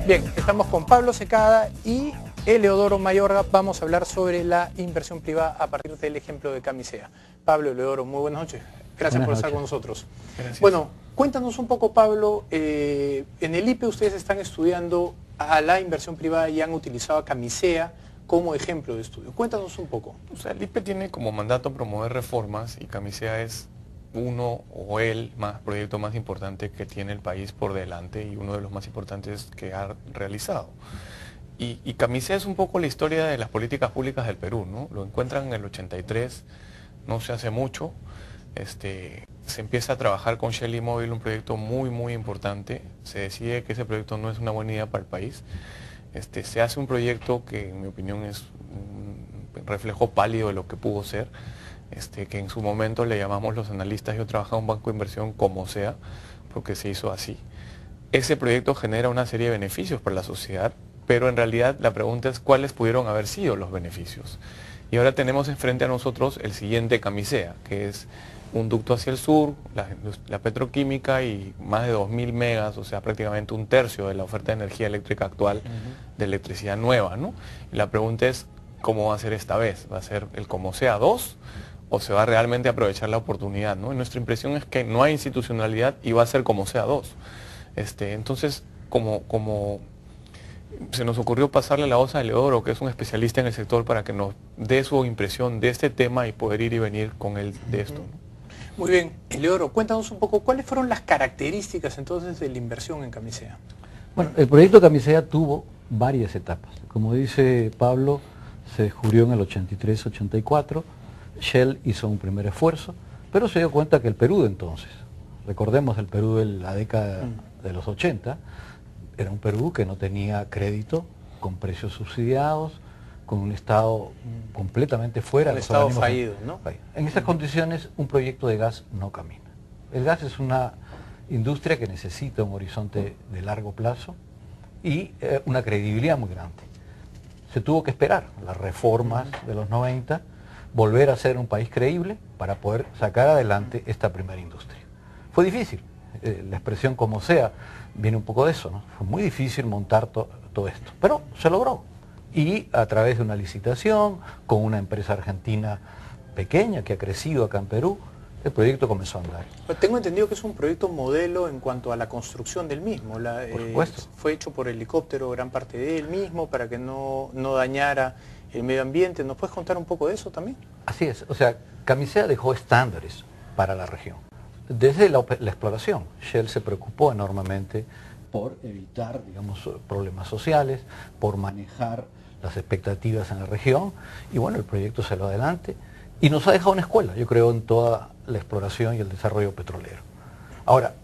Bien, estamos con Pablo Secada y Eleodoro Mayorga. Vamos a hablar sobre la inversión privada a partir del ejemplo de Camisea. Pablo, Eleodoro, muy buenas noches. Gracias por estar con nosotros. Gracias. Bueno, cuéntanos un poco, Pablo. En el IPE ustedes están estudiando a la inversión privada y han utilizado a Camisea como ejemplo de estudio. Cuéntanos un poco. O sea, el IPE tiene como mandato promover reformas y Camisea es uno o el proyecto más importante que tiene el país por delante y uno de los más importantes que ha realizado. Y Camisea es un poco la historia de las políticas públicas del Perú, ¿no? Lo encuentran en el 83, no se hace mucho. Se empieza a trabajar con Shell y Móvil, un proyecto muy importante. Se decide que ese proyecto no es una buena idea para el país. Se hace un proyecto que en mi opinión es un reflejo pálido de lo que pudo ser, que en su momento le llamamos los analistas, yo trabajaba en un banco de inversión como sea, porque se hizo así. Ese proyecto genera una serie de beneficios para la sociedad, pero en realidad la pregunta es cuáles pudieron haber sido los beneficios. Y ahora tenemos enfrente a nosotros el siguiente Camisea, que es un ducto hacia el sur, la petroquímica y más de 2000 megas, o sea, prácticamente un tercio de la oferta de energía eléctrica actual de electricidad nueva, ¿no? Y la pregunta es, ¿cómo va a ser esta vez? ¿Va a ser el como sea 2 o se va realmente a aprovechar la oportunidad, ¿no? Y nuestra impresión es que no hay institucionalidad y va a ser como sea 2. Entonces, como se nos ocurrió pasarle la voz a Eleodoro, que es un especialista en el sector, para que nos dé su impresión de este tema y poder ir y venir con él de esto, ¿no? Muy bien, Eleodoro, cuéntanos un poco, ¿cuáles fueron las características entonces de la inversión en Camisea? Bueno, el proyecto Camisea tuvo varias etapas. Como dice Pablo, se descubrió en el 83-84, Shell hizo un primer esfuerzo, pero se dio cuenta que el Perú de entonces, recordemos el Perú de la década de los 80, era un Perú que no tenía crédito, con precios subsidiados, con un Estado completamente fuera. Un Estado fallido, ¿no? En estas condiciones un proyecto de gas no camina. El gas es una industria que necesita un horizonte de largo plazo y una credibilidad muy grande. Se tuvo que esperar las reformas de los 90, volver a ser un país creíble para poder sacar adelante esta primera industria. Fue difícil, la expresión como sea viene un poco de eso, ¿no? Fue muy difícil montar todo esto, pero se logró. Y a través de una licitación, con una empresa argentina pequeña que ha crecido acá en Perú, el proyecto comenzó a andar. Pero tengo entendido que es un proyecto modelo en cuanto a la construcción del mismo. Por supuesto. Fue hecho por helicóptero, gran parte de él mismo, para que no dañara el medio ambiente. ¿Nos puedes contar un poco de eso también? Así es, o sea, Camisea dejó estándares para la región. Desde la exploración, Shell se preocupó enormemente por evitar, digamos, problemas sociales, por manejar las expectativas en la región, y bueno, el proyecto salió adelante y nos ha dejado una escuela, yo creo, en toda la exploración y el desarrollo petrolero. Ahora,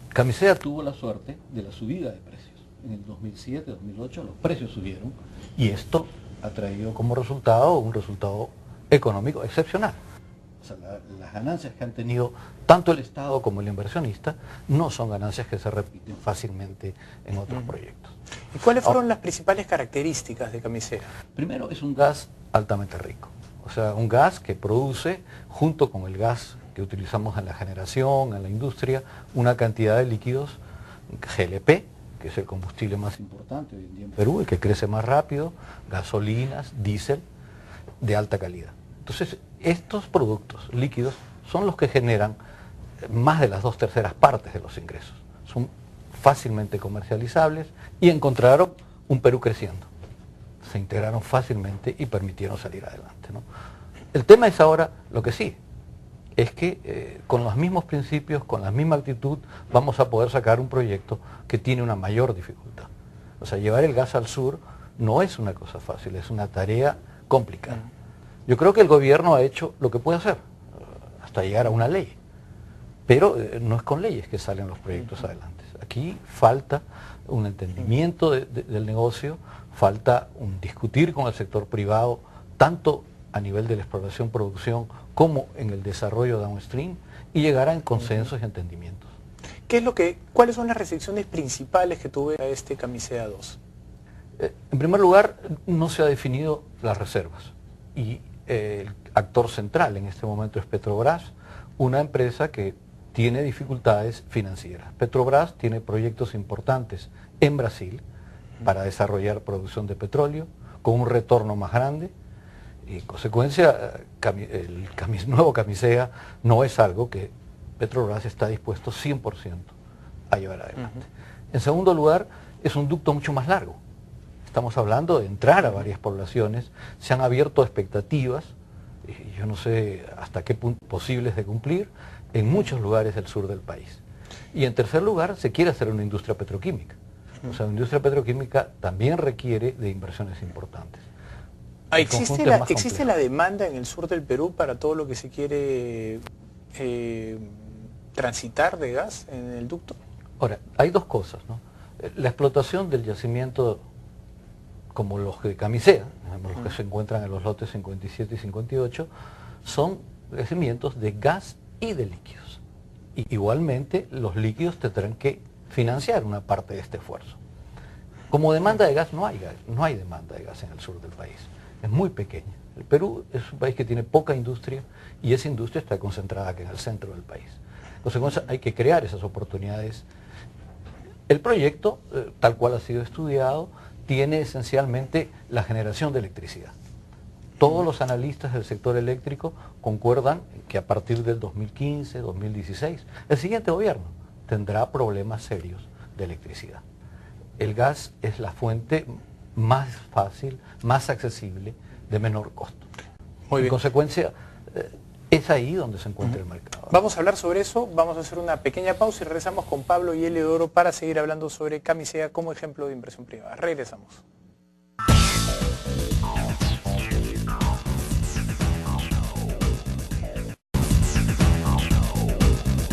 Camisea tuvo la suerte de la subida de precios. En el 2007, 2008 los precios subieron y esto ha traído como resultado un resultado económico excepcional. O sea, las ganancias que han tenido tanto el Estado como el inversionista no son ganancias que se repiten fácilmente en otros proyectos. ¿Y cuáles fueron las principales características de Camisea? Primero, es un gas altamente rico. O sea, un gas que produce, junto con el gas que utilizamos en la generación, en la industria, una cantidad de líquidos GLP, que es el combustible más importante hoy en día en Perú, el que crece más rápido, gasolinas, diésel, de alta calidad. Entonces, estos productos líquidos son los que generan más de las 2/3 partes de los ingresos. Son fácilmente comercializables y encontraron un Perú creciendo. Se integraron fácilmente y permitieron salir adelante, ¿no? El tema es ahora lo que sí, es que con los mismos principios, con la misma actitud, vamos a poder sacar un proyecto que tiene una mayor dificultad. O sea, llevar el gas al sur no es una cosa fácil, es una tarea complicada. Yo creo que el gobierno ha hecho lo que puede hacer, hasta llegar a una ley. Pero no es con leyes que salen los proyectos adelante. Aquí falta un entendimiento del negocio, falta un discutir con el sector privado, tanto a nivel de la exploración, producción, como en el desarrollo downstream, y llegar a consensos y entendimientos. ¿Cuáles son las restricciones principales que tuve a este Camisea 2? En primer lugar, no se ha definido las reservas. Y el actor central en este momento es Petrobras, una empresa que tiene dificultades financieras. Petrobras tiene proyectos importantes en Brasil para desarrollar producción de petróleo con un retorno más grande. Y en consecuencia, el nuevo Camisea no es algo que Petrobras está dispuesto 100% a llevar adelante. En segundo lugar, es un ducto mucho más largo. Estamos hablando de entrar a varias poblaciones, se han abierto expectativas, yo no sé hasta qué punto posibles de cumplir, en muchos lugares del sur del país. Y en tercer lugar, se quiere hacer una industria petroquímica. O sea, la industria petroquímica también requiere de inversiones importantes. ¿Existe la demanda en el sur del Perú para todo lo que se quiere transitar de gas en el ducto? Ahora, hay dos cosas, ¿no? La explotación del yacimiento como los de Camisea, los que se encuentran en los lotes 57 y 58, son yacimientos de gas y de líquidos. Y igualmente los líquidos tendrán que financiar una parte de este esfuerzo. Como demanda de gas no hay demanda de gas en el sur del país. Es muy pequeña. El Perú es un país que tiene poca industria y esa industria está concentrada aquí en el centro del país. Entonces hay que crear esas oportunidades. El proyecto, tal cual ha sido estudiado, tiene esencialmente la generación de electricidad. Todos los analistas del sector eléctrico concuerdan que a partir del 2015, 2016, el siguiente gobierno tendrá problemas serios de electricidad. El gas es la fuente más fácil, más accesible, de menor costo. Muy bien. En consecuencia, es ahí donde se encuentra el mercado. Vamos a hablar sobre eso, vamos a hacer una pequeña pausa y regresamos con Pablo y Eleodoro para seguir hablando sobre Camisea como ejemplo de inversión privada. Regresamos.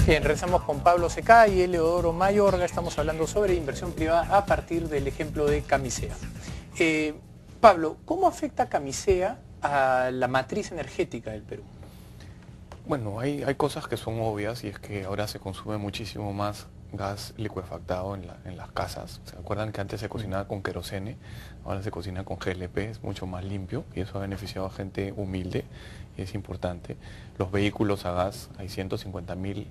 Bien, regresamos con Pablo Secá y Eleodoro Mayorga. Estamos hablando sobre inversión privada a partir del ejemplo de Camisea. Pablo, ¿cómo afecta Camisea a la matriz energética del Perú? Bueno, hay cosas que son obvias y es que ahora se consume muchísimo más gas licuefactado en las casas. ¿Se acuerdan que antes se cocinaba con querosene? Ahora se cocina con GLP, es mucho más limpio y eso ha beneficiado a gente humilde y es importante. Los vehículos a gas, hay 150.000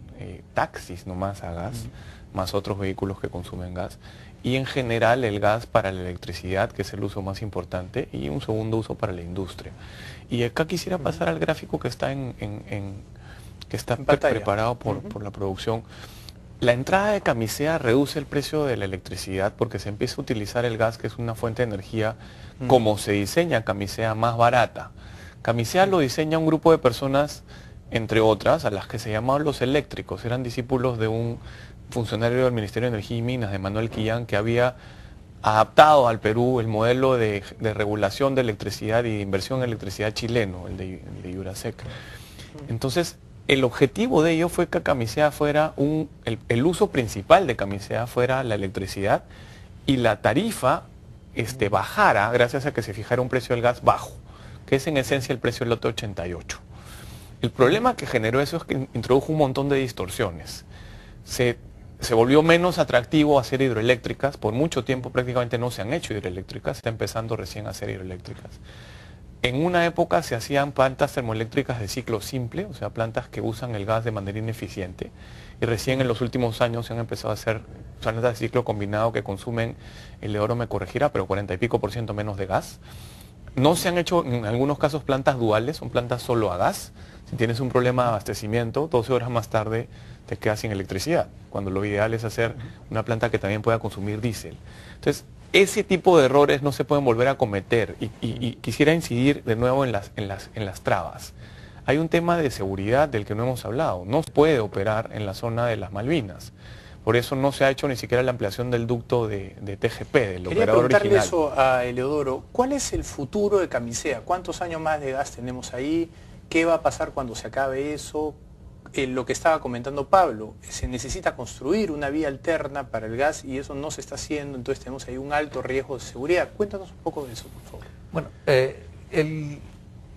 taxis nomás a gas, más otros vehículos que consumen gas. Y en general el gas para la electricidad, que es el uso más importante, y un segundo uso para la industria. Y acá quisiera pasar al gráfico que está preparado por la producción. La entrada de Camisea reduce el precio de la electricidad porque se empieza a utilizar el gas, que es una fuente de energía, como se diseña Camisea, más barata. Camisea lo diseña un grupo de personas, entre otras, a las que se llamaban los eléctricos. Eran discípulos de un funcionario del Ministerio de Energía y Minas, de Manuel Quillán, que había adaptado al Perú el modelo de regulación de electricidad y de inversión en electricidad chileno, el de Yurasec. Entonces, el objetivo de ello fue que Camisea fuera el uso principal de Camisea fuera la electricidad y la tarifa bajara gracias a que se fijara un precio del gas bajo, que es en esencia el precio del lote 88. El problema que generó eso es que introdujo un montón de distorsiones. Se volvió menos atractivo hacer hidroeléctricas, por mucho tiempo prácticamente no se han hecho hidroeléctricas, está empezando recién a hacer hidroeléctricas. En una época se hacían plantas termoeléctricas de ciclo simple, o sea, plantas que usan el gas de manera ineficiente, y recién en los últimos años se han empezado a hacer plantas de ciclo combinado que consumen, Eleodoro me corregirá, pero 40 y pico % menos de gas. No se han hecho en algunos casos plantas duales, son plantas solo a gas. Si tienes un problema de abastecimiento, 12 horas más tarde te quedas sin electricidad, cuando lo ideal es hacer una planta que también pueda consumir diésel. Entonces, ese tipo de errores no se pueden volver a cometer y quisiera incidir de nuevo en las trabas. Hay un tema de seguridad del que no hemos hablado. No se puede operar en la zona de las Malvinas. Por eso no se ha hecho ni siquiera la ampliación del ducto de TGP, del operador original. Quería preguntarle eso a Eleodoro. ¿Cuál es el futuro de Camisea? ¿Cuántos años más de gas tenemos ahí? ¿Qué va a pasar cuando se acabe eso? Lo que estaba comentando Pablo, se necesita construir una vía alterna para el gas y eso no se está haciendo, entonces tenemos ahí un alto riesgo de seguridad. Cuéntanos un poco de eso, por favor. Bueno,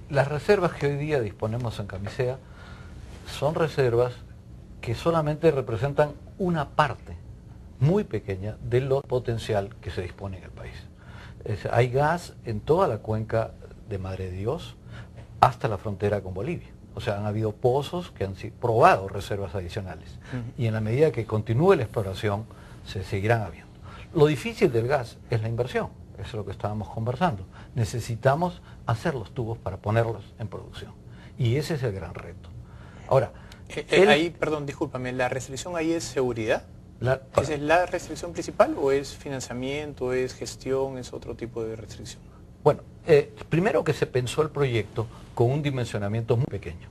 las reservas que hoy día disponemos en Camisea son reservas que solamente representan una parte muy pequeña de lo potencial que se dispone en el país. Hay gas en toda la cuenca de Madre de Dios hasta la frontera con Bolivia. O sea, han habido pozos que han probado reservas adicionales. Y en la medida que continúe la exploración, se seguirán habiendo. Lo difícil del gas es la inversión, eso es lo que estábamos conversando. Necesitamos hacer los tubos para ponerlos en producción. Y ese es el gran reto. Ahora, ahí, perdón, discúlpame, ¿la restricción ahí es seguridad? ¿Esa es la restricción principal o es financiamiento, es gestión, es otro tipo de restricción? Bueno, primero que se pensó el proyecto con un dimensionamiento muy pequeño,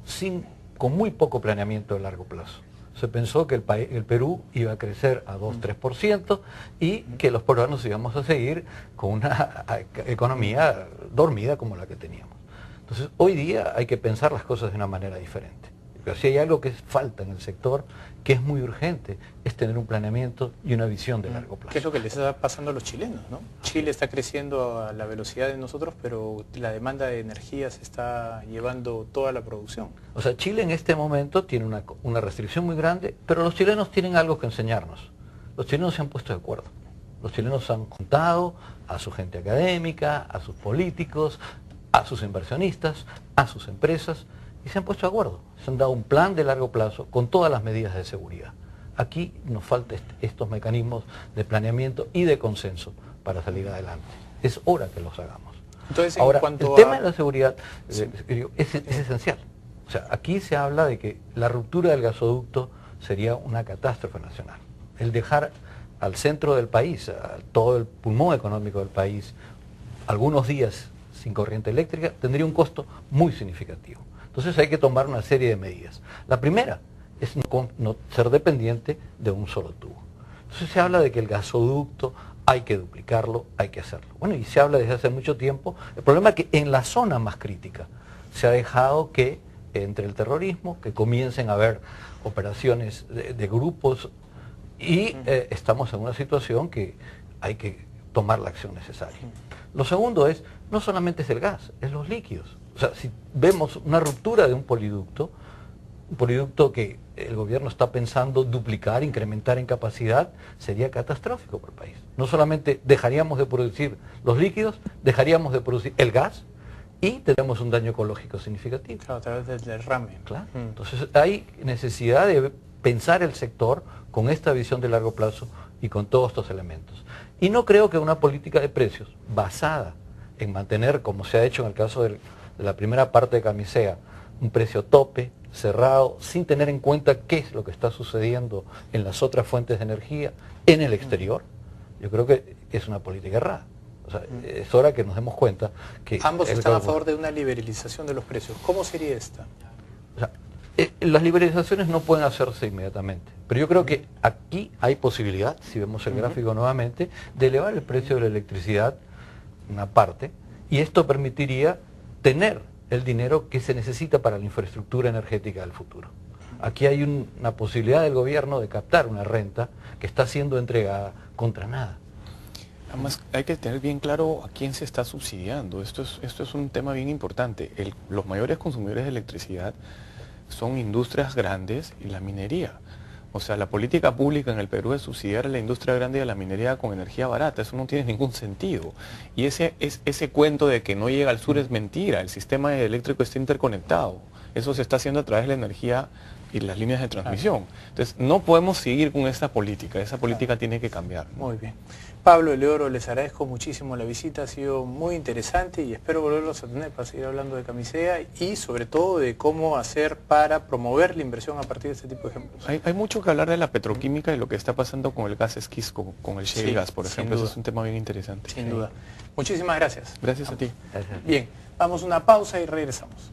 con muy poco planeamiento de largo plazo. Se pensó que el Perú iba a crecer a 2-3% y que los peruanos íbamos a seguir con una economía dormida como la que teníamos. Entonces, hoy día hay que pensar las cosas de una manera diferente. Pero si hay algo que falta en el sector, que es muy urgente, es tener un planeamiento y una visión de largo plazo. ¿Qué es lo que les está pasando a los chilenos, ¿no? Chile está creciendo a la velocidad de nosotros, pero la demanda de energía se está llevando toda la producción. O sea, Chile en este momento tiene una restricción muy grande, pero los chilenos tienen algo que enseñarnos. Los chilenos se han puesto de acuerdo. Los chilenos han juntado a su gente académica, a sus políticos, a sus inversionistas, a sus empresas, y se han puesto de acuerdo. Se han dado un plan de largo plazo con todas las medidas de seguridad. Aquí nos faltan estos mecanismos de planeamiento y de consenso para salir adelante. Es hora que los hagamos. Entonces, ahora, el tema de la seguridad es esencial. O sea, aquí se habla de que la ruptura del gasoducto sería una catástrofe nacional. El dejar al centro del país, a todo el pulmón económico del país, algunos días sin corriente eléctrica, tendría un costo muy significativo. Entonces hay que tomar una serie de medidas. La primera es no ser dependiente de un solo tubo. Entonces se habla de que el gasoducto hay que duplicarlo, hay que hacerlo. Bueno, y se habla desde hace mucho tiempo. El problema es que en la zona más crítica se ha dejado que entre el terrorismo, que comiencen a haber operaciones de grupos y estamos en una situación que hay que tomar la acción necesaria. Lo segundo es, no solamente es el gas, es los líquidos. O sea, si vemos una ruptura de un poliducto que el gobierno está pensando duplicar, incrementar en capacidad, sería catastrófico para el país. No solamente dejaríamos de producir los líquidos, dejaríamos de producir el gas y tendríamos un daño ecológico significativo. Claro, a través del derrame. Claro. Entonces hay necesidad de pensar el sector con esta visión de largo plazo y con todos estos elementos. Y no creo que una política de precios basada en mantener, como se ha hecho en el caso de la primera parte de Camisea, un precio tope, cerrado, sin tener en cuenta qué es lo que está sucediendo en las otras fuentes de energía en el exterior, yo creo que es una política errada. O sea, es hora que nos demos cuenta que... Ambos están a favor de una liberalización de los precios. ¿Cómo sería esta? O sea, las liberalizaciones no pueden hacerse inmediatamente, pero yo creo que aquí hay posibilidad, si vemos el gráfico nuevamente, de elevar el precio de la electricidad, una parte, y esto permitiría tener el dinero que se necesita para la infraestructura energética del futuro. Aquí hay una posibilidad del gobierno de captar una renta que está siendo entregada contra nada. Además, hay que tener bien claro a quién se está subsidiando. Esto es un tema bien importante. Los mayores consumidores de electricidad son industrias grandes y la minería. O sea, la política pública en el Perú es subsidiar a la industria grande y a la minería con energía barata. Eso no tiene ningún sentido. Y ese cuento de que no llega al sur es mentira. El sistema eléctrico está interconectado. Eso se está haciendo a través de la energía y las líneas de transmisión. Entonces, no podemos seguir con esa política. Esa política tiene que cambiar, ¿no? Muy bien. Pablo Eleodoro, les agradezco muchísimo la visita, ha sido muy interesante y espero volverlos a tener para seguir hablando de Camisea y sobre todo de cómo hacer para promover la inversión a partir de este tipo de ejemplos. Hay mucho que hablar de la petroquímica y lo que está pasando con el gas esquisto, con el shale gas, por ejemplo. Eso es un tema bien interesante. Sin duda. Muchísimas gracias. Gracias a ti. Gracias. Bien, vamos a una pausa y regresamos.